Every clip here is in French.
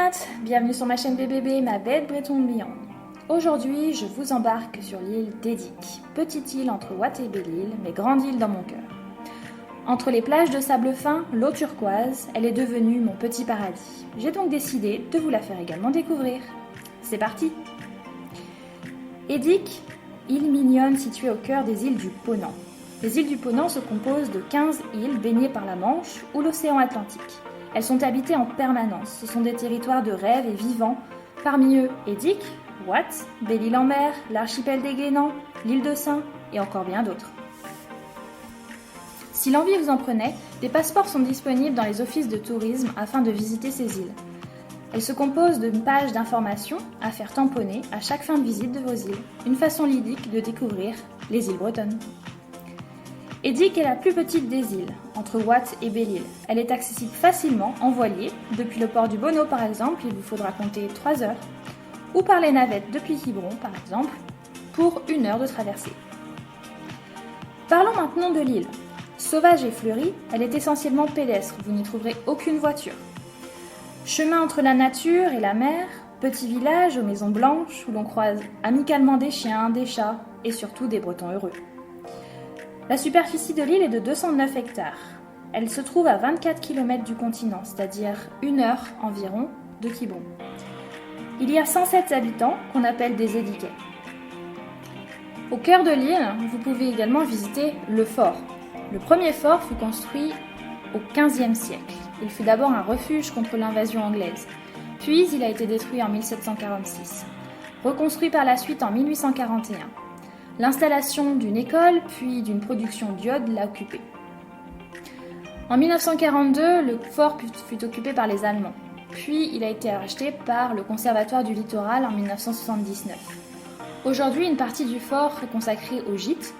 Internet, bienvenue sur ma chaîne BBB, ma bête Breton Beyond. Aujourd'hui, je vous embarque sur l'île d'Edic, petite île entre Watt et Belle-Île, mais grande île dans mon cœur. Entre les plages de sable fin, l'eau turquoise, elle est devenue mon petit paradis. J'ai donc décidé de vous la faire également découvrir. C'est parti! Edic, île mignonne située au cœur des îles du Ponant. Les îles du Ponant se composent de 15 îles baignées par la Manche ou l'océan Atlantique. Elles sont habitées en permanence. Ce sont des territoires de rêve et vivants. Parmi eux, Edic, Watt, Belle-Île-en-Mer, l'archipel des Guénans, l'île de Sein et encore bien d'autres. Si l'envie vous en prenait, des passeports sont disponibles dans les offices de tourisme afin de visiter ces îles. Elles se composent d'une page d'information à faire tamponner à chaque fin de visite de vos îles. Une façon ludique de découvrir les îles bretonnes. Edic est la plus petite des îles, entre Watt et Belle-Île. Elle est accessible facilement en voilier. Depuis le port du Bonneau par exemple, il vous faudra compter 3 heures. Ou par les navettes depuis Quiberon par exemple, pour 1 heure de traversée. Parlons maintenant de l'île. Sauvage et fleurie, elle est essentiellement pédestre, vous n'y trouverez aucune voiture. Chemin entre la nature et la mer, petit village aux maisons blanches où l'on croise amicalement des chiens, des chats et surtout des Bretons heureux. La superficie de l'île est de 209 hectares. Elle se trouve à 24 km du continent, c'est-à-dire 1 heure environ de Quiberon. Il y a 107 habitants qu'on appelle des Édiquais. Au cœur de l'île, vous pouvez également visiter le fort. Le premier fort fut construit au XVe siècle. Il fut d'abord un refuge contre l'invasion anglaise. Puis il a été détruit en 1746. Reconstruit par la suite en 1841. L'installation d'une école puis d'une production d'iode l'a occupé. En 1942, le fort fut occupé par les Allemands. Puis il a été racheté par le Conservatoire du Littoral en 1979. Aujourd'hui, une partie du fort est consacrée au gîte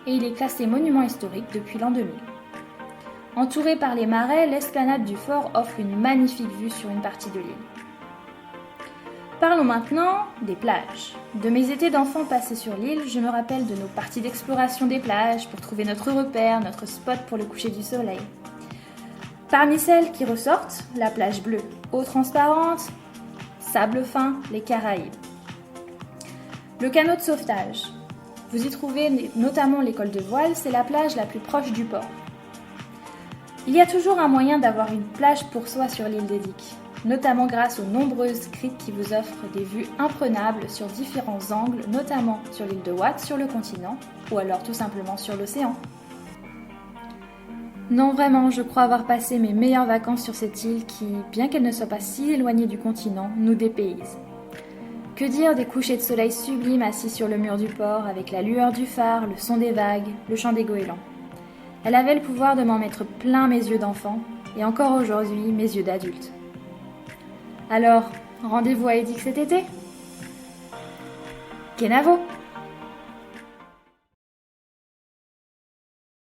et il est classé monument historique depuis l'an 2000. Entouré par les marais, l'esplanade du fort offre une magnifique vue sur une partie de l'île. Parlons maintenant des plages. De mes étés d'enfants passés sur l'île, je me rappelle de nos parties d'exploration des plages pour trouver notre repère, notre spot pour le coucher du soleil. Parmi celles qui ressortent, la plage bleue, eau transparente, sable fin, les Caraïbes. Le canot de sauvetage. Vous y trouvez notamment l'école de voile, c'est la plage la plus proche du port. Il y a toujours un moyen d'avoir une plage pour soi sur l'île d'Edic, notamment grâce aux nombreuses criques qui vous offrent des vues imprenables sur différents angles, notamment sur l'île de Watt, sur le continent, ou alors tout simplement sur l'océan. Non, vraiment, je crois avoir passé mes meilleures vacances sur cette île qui, bien qu'elle ne soit pas si éloignée du continent, nous dépayse. Que dire des couchers de soleil sublimes assis sur le mur du port avec la lueur du phare, le son des vagues, le chant des goélands. Elle avait le pouvoir de m'en mettre plein mes yeux d'enfant et encore aujourd'hui mes yeux d'adulte. Alors, rendez-vous à Edic cet été? Kenavo!